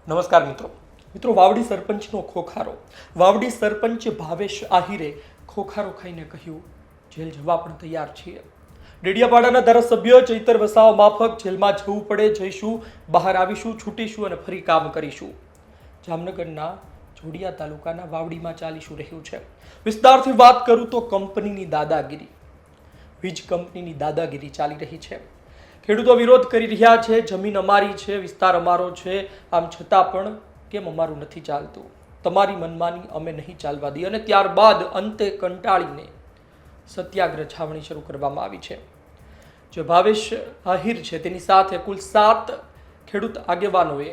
નમસ્કાર મિત્રો વાવડી સરપંચનો ખોખારો. વાવડી સરપંચ ભાવેશ આહિરે ખોખારો ખાઈને કહ્યું, જેલ જવા પણ તૈયાર છીએ. ડેડિયાપાડાના ધારાસભ્ય ચૈતર વસાવા માફક જેલમાં જવું પડે, જઈશું, બહાર આવીશું, છૂટીશું અને ફરી કામ કરીશું. જામનગરના જોડિયા તાલુકાના વાવડીમાં ચાલીશું રહ્યું છે. વિસ્તારથી વાત કરું તો કંપનીની દાદાગીરી, વીજ કંપનીની દાદાગીરી ચાલી રહી છે. ખેડૂતો વિરોધ કરી રહ્યા છે, જમીન અમારી છે, વિસ્તાર અમારો છે, આમ છતાં પણ કેમ અમારું નથી ચાલતું, તમારી મનમાની અમે નહીં ચાલવા દઈએ. અને ત્યારબાદ અંતે કંટાળીને સત્યાગ્રહ છાવણી શરૂ કરવામાં આવી છે. જે ભાવેશ આહિર છે તેની સાથે કુલ 7 ખેડૂત આગેવાનોએ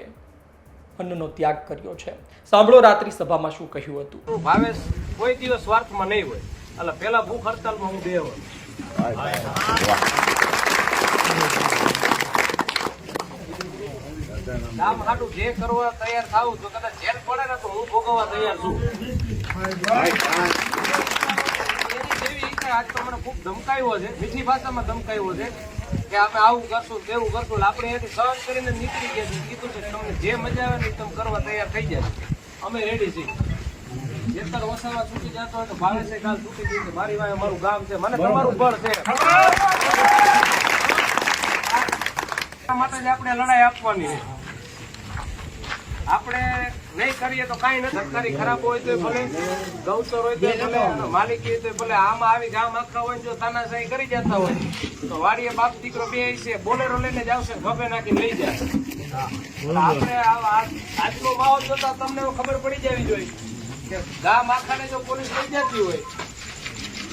અન્નનો ત્યાગ કર્યો છે. સાંભળો રાત્રિ સભામાં શું કહ્યું હતું. ભાવેશ કોઈ દિવસ સ્વાર્થમાં નહીં હોય, એટલે પેલા ભૂખ હડતાલમાં હું 2 વર્ષ કામ હાટું જે કરવા તૈયાર થાવું, તો કદાચ જેલ પડે ને તો હું ભોગવવા તૈયાર છું. આજ તો મને ખૂબ ધમકાવ્યો છે, મીઠી ભાષામાં ધમકાવ્યો છે કે અમે આવું કરશું, તેવું કરશું. આપણે એથી સહન કરીને નીકળી ગયા છીએ. કીધું છે તમને જે મજા આવે ને તમે કરવા તૈયાર થઈ જાય, અમે રેડી છીએ. જેતર વસાવા છૂટી જતો હોય તો ભાવેશે કાલ છૂટી જશે. મારી વાય અમારું ગામ છે, મને તમારું બળ છે. માટે જ આપણે લડાઈ આપવાની છે. આપણે નહીં કરીએ તો કાંઈ નથી. સરકારી ખરાબ હોય તો ભલે, ગૌચર હોય તો ભલે, માલિકી હોય તો ભલે, આમાં આવી ગામ આખા હોય જો તાનાશાહી કરી જતા હોય તો વાડીએ બાપ દીકરો બે છે, બોલેરો લઈને જ આવશે, ખભે નાખીને લઈ જાય. આપણે આજનો માહોલ જોતા તમને ખબર પડી જવી જોઈએ કે ગામ આખાને જો પોલીસ લઈ જતી હોય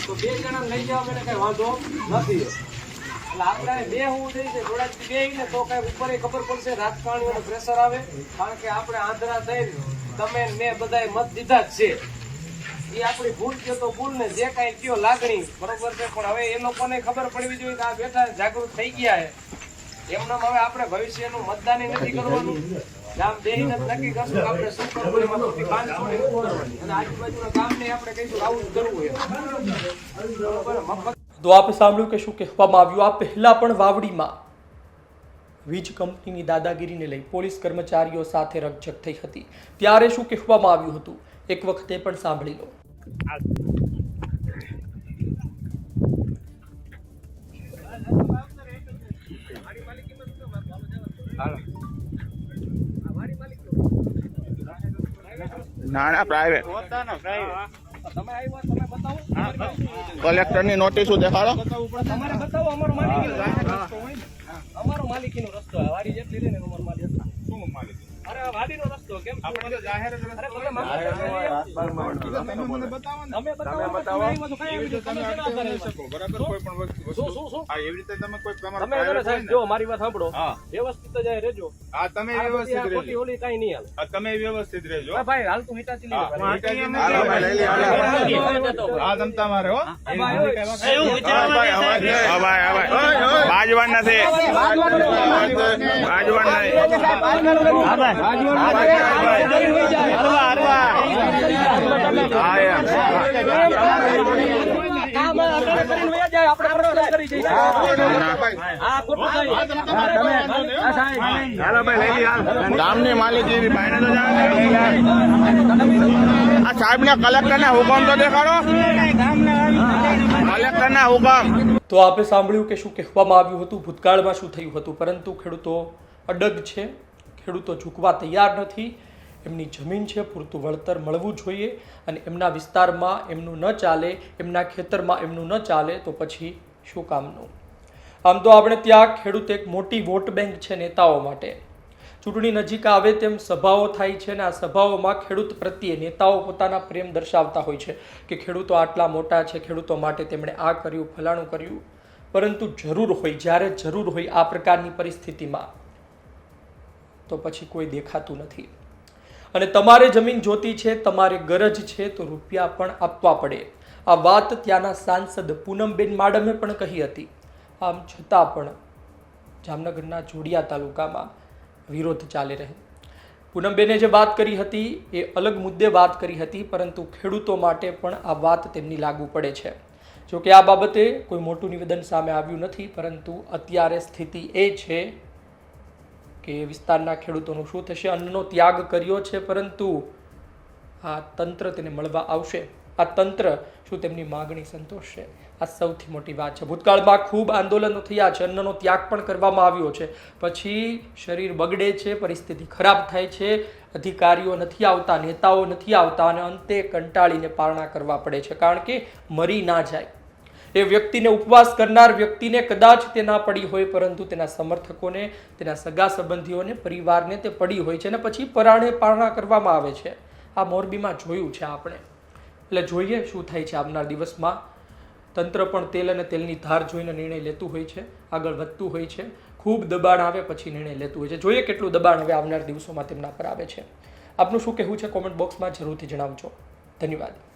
તો 2 જણા લઈ જવા મને કઈ વાંધો નથી. એટલે આપણે બેહવું થઈ છે, થોડાક બેહીને તો કઈ ઉપર ખબર પડશે. રાજકારણીઓનું પ્રેશર આવે, કારણ કે આપણે આંધળા થઈને તમે મેં બધાએ મત દીધા જ છે. એ આપણી ભૂલ છે તો ભૂલ ને જે કાંઈ કયો લાગણી બરોબર છે, પણ હવે એ લોકોને ખબર પડવી જોઈએ કે આ બેઠા જાગૃત થઈ ગયા છે. એમનામ હવે આપણે ભવિષ્યનું મતદાન નથી કરવાનું, ગામ બેહીને જ નક્કી કરશું કે આપણે શું કરવું. એમાં અને આજુબાજુના ગામને આપણે કહીશું આવું જ કરવું એમ. તો આપે સાંભળ્યું કે શું કહેવામાં આવ્યું. આ પહેલા પણ વાવડીમાં વીજ કંપનીની દાદાગીરીને લઈ પોલીસ કર્મચારીઓ સાથે રકઝક થઈ હતી. ત્યારે શું કહેવામાં આવ્યું હતું એક વખતે પણ સાંભળી લો. ના પ્રાઇવેટ તમે આવ્યા, તમે બતાવો. કલેક્ટરની નોટિસ દેખાડો. તમારે બતાવો. અમારો માલિકીનો રસ્તો વાડી જેટલી રહે ને અમારો માલિક. શું માલિક? અરે વાડીનો રસ્તો કેમ આપણે તો જાહેર જ રસ્તો. અરે તમે મને બતાવો ને. તમે બતાવો. એવી રીતે તમે કરી શકો બરાબર. કોઈ પણ વસ્તુ શું આ એવી રીતે તમે કોઈ તમારો તમે સાહેબ જો મારી વાત સાંભળો. વ્યવસ્થિત જ રહેજો. હા તમે વ્યવસ્થિત રહેજો. ઓલી કાઈ નહીં હાલે. તમે વ્યવસ્થિત રહેજો. હા ભાઈ હાલ તું હિટાચી લે. હાલો ભાઈ લઈ લે. આ તમતા મારે હો. એવું વિચાર ભાઈ. હા ભાઈ બાજવાન નથી. બાજવાન નહીં. હા ભાઈ ગામની માલિકી આ સાહેબ ને કલેક્ટર ના હુકમ તો દેખાડો. કલેક્ટર ના હુકમ. તો આપે સાંભળ્યું કે શું કહેવામાં આવ્યું હતું, ભૂતકાળમાં શું થયું હતું. પરંતુ ખેડૂતો અડગ છે, ખેડૂતો ઝૂકવા તૈયાર નથી. એમની જમીન છે, પૂરતું વળતર મળવું જોઈએ. અને એમના વિસ્તારમાં એમનું ન ચાલે, એમના ખેતરમાં એમનું ન ચાલે તો પછી શું કામનું. આમ તો આપણે ત્યાં ખેડૂત એક મોટી વોટ બેંક છે નેતાઓ માટે. ચૂંટણી નજીક આવે તેમ સભાઓ થાય છે અને આ સભાઓમાં ખેડૂત પ્રત્યે નેતાઓ પોતાના પ્રેમ દર્શાવતા હોય છે કે ખેડૂતો આટલા મોટા છે, ખેડૂતો માટે તેમણે આ કર્યું, ફલાણું કર્યું. પરંતુ જરૂર હોય, જ્યારે જરૂર હોય આ પ્રકારની પરિસ્થિતિમાં તો પછી કોઈ દેખાતું નથી. અને તમારે જમીન જોતી છે, તમારે ગરજ છે તો રૂપિયા પણ આપવા પડે. આ વાત ત્યાંના સાંસદ પૂનમબેન માડમે પણ કહી હતી. આમ છતાં પણ જામનગરના જોડિયા તાલુકામાં વિરોધ ચાલી રહે. પૂનમબેને જે વાત કરી હતી એ અલગ મુદ્દે વાત કરી હતી, પરંતુ ખેડૂતો માટે પણ આ વાત તેમની લાગુ પડે છે. જોકે આ બાબતે કોઈ મોટું નિવેદન સામે આવ્યું નથી, પરંતુ અત્યારે સ્થિતિ એ છે કે વિસ્તારના ખેડૂતોનું શું થશે. અન્નનો ત્યાગ કર્યો છે પરંતુ આ તંત્ર તેને મળવા આવશે. આ તંત્ર શું તેમની માગણી સંતોષશે? આ સૌથી મોટી વાત છે. ભૂતકાળમાં ખૂબ આંદોલનો થયા છે, અન્નનો ત્યાગ પણ કરવામાં આવ્યો છે, પછી શરીર બગડે છે, પરિસ્થિતિ ખરાબ થાય છે, અધિકારીઓ નથી આવતા, નેતાઓ નથી આવતા અને અંતે કંટાળીને પારણા કરવા પડે છે, કારણ કે મરી ના જાય. એ વ્યક્તિને, ઉપવાસ કરનાર વ્યક્તિને કદાચ તે ના પડી હોય, પરંતુ તેના સમર્થકોને, તેના સગા સંબંધીઓને, પરિવારને તે પડી હોય છે અને પછી પરાણે પારણા કરવામાં આવે છે. આ મોરબીમાં જોયું છે આપણે. એટલે જોઈએ શું થાય છે આવનાર દિવસમાં. તંત્ર પણ તેલ અને તેલની ધાર જોઈને નિર્ણય લેતું હોય છે, આગળ વધતું હોય છે. ખૂબ દબાણ આવે પછી નિર્ણય લેતું હોય છે. જોઈએ કેટલું દબાણ હવે આવનાર દિવસોમાં તેમના પર આવે છે. આપનું શું કહેવું છે કોમેન્ટ બોક્સમાં જરૂરથી જણાવજો. ધન્યવાદ.